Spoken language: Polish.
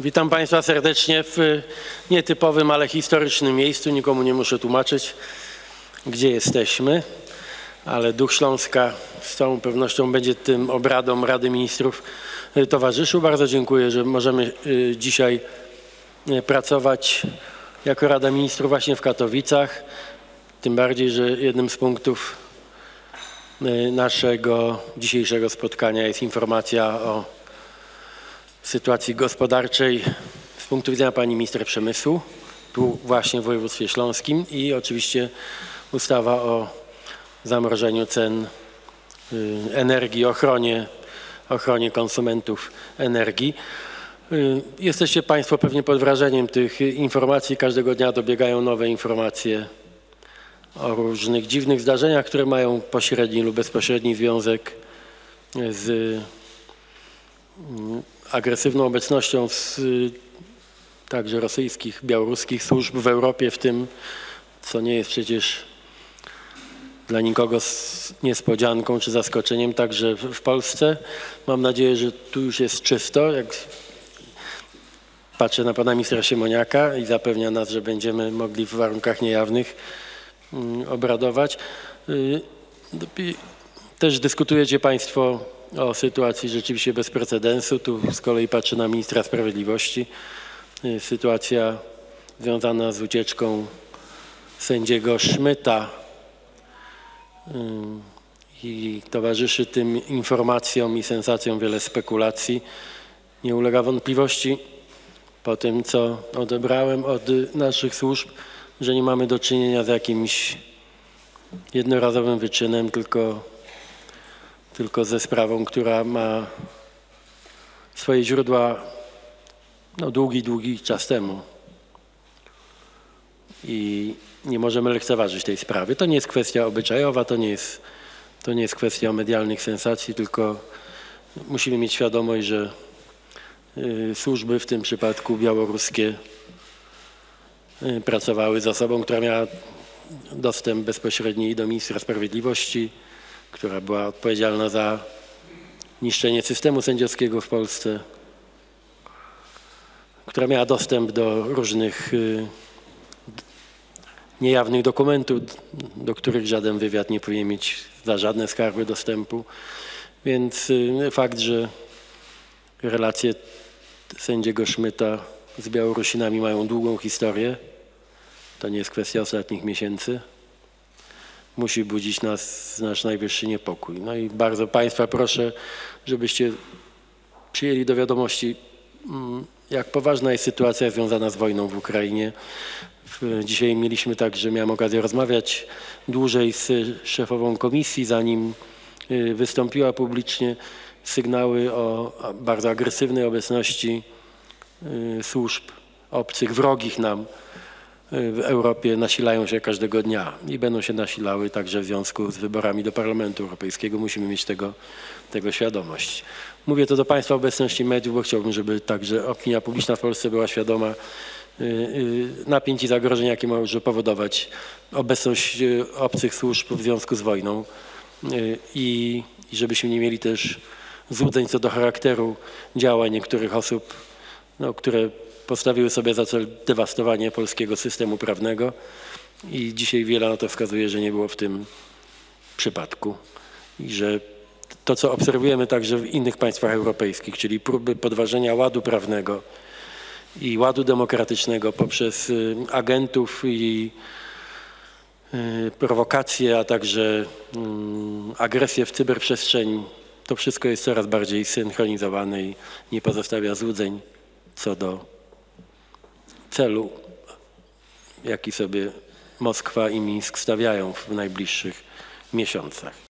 Witam Państwa serdecznie w nietypowym, ale historycznym miejscu. Nikomu nie muszę tłumaczyć, gdzie jesteśmy, ale Duch Śląska z całą pewnością będzie tym obradom Rady Ministrów towarzyszył. Bardzo dziękuję, że możemy dzisiaj pracować jako Rada Ministrów właśnie w Katowicach. Tym bardziej, że jednym z punktów naszego dzisiejszego spotkania jest informacja o sytuacji gospodarczej z punktu widzenia pani minister przemysłu, tu właśnie w województwie śląskim, i oczywiście ustawa o zamrożeniu cen energii, ochronie konsumentów energii. Jesteście Państwo pewnie pod wrażeniem tych informacji. Każdego dnia dobiegają nowe informacje o różnych dziwnych zdarzeniach, które mają pośredni lub bezpośredni związek z agresywną obecnością także rosyjskich, białoruskich służb w Europie, w tym, co nie jest przecież dla nikogo niespodzianką czy zaskoczeniem, także w Polsce. Mam nadzieję, że tu już jest czysto. Jak patrzę na pana ministra Siemoniaka i zapewnia nas, że będziemy mogli w warunkach niejawnych obradować. Też dyskutujecie Państwo o sytuacji rzeczywiście bez precedensu. Tu z kolei patrzę na ministra sprawiedliwości. Sytuacja związana z ucieczką sędziego Szmyta i towarzyszy tym informacjom i sensacjom wiele spekulacji. Nie ulega wątpliwości po tym, co odebrałem od naszych służb, że nie mamy do czynienia z jakimś jednorazowym wyczynem, tylko ze sprawą, która ma swoje źródła długi czas temu. I nie możemy lekceważyć tej sprawy. To nie jest kwestia obyczajowa, to nie jest kwestia medialnych sensacji, tylko musimy mieć świadomość, że służby, w tym przypadku białoruskie, pracowały z osobą, która miała dostęp bezpośredni do ministra sprawiedliwości, która była odpowiedzialna za niszczenie systemu sędziowskiego w Polsce, która miała dostęp do różnych niejawnych dokumentów, do których żaden wywiad nie powinien mieć za żadne skarby dostępu. Więc fakt, że relacje sędziego Szmyta z Białorusinami mają długą historię, to nie jest kwestia ostatnich miesięcy, musi budzić nasz najwyższy niepokój. No i bardzo Państwa proszę, żebyście przyjęli do wiadomości, jak poważna jest sytuacja związana z wojną w Ukrainie. Dzisiaj miałem okazję rozmawiać dłużej z szefową komisji, zanim wystąpiła publicznie. Sygnały o bardzo agresywnej obecności służb obcych, wrogich nam w Europie nasilają się każdego dnia i będą się nasilały także w związku z wyborami do Parlamentu Europejskiego. Musimy mieć tego świadomość. Mówię to do Państwa w obecności mediów, bo chciałbym, żeby także opinia publiczna w Polsce była świadoma napięć i zagrożeń, jakie może powodować obecność obcych służb w związku z wojną i żebyśmy nie mieli też złudzeń co do charakteru działań niektórych osób, które postawiły sobie za cel dewastowanie polskiego systemu prawnego i dzisiaj wiele na to wskazuje, że nie było w tym przypadku i że to, co obserwujemy także w innych państwach europejskich, czyli próby podważenia ładu prawnego i ładu demokratycznego poprzez agentów i prowokacje, a także agresję w cyberprzestrzeni, to wszystko jest coraz bardziej synchronizowane i nie pozostawia złudzeń co do celu, jaki sobie Moskwa i Mińsk stawiają w najbliższych miesiącach.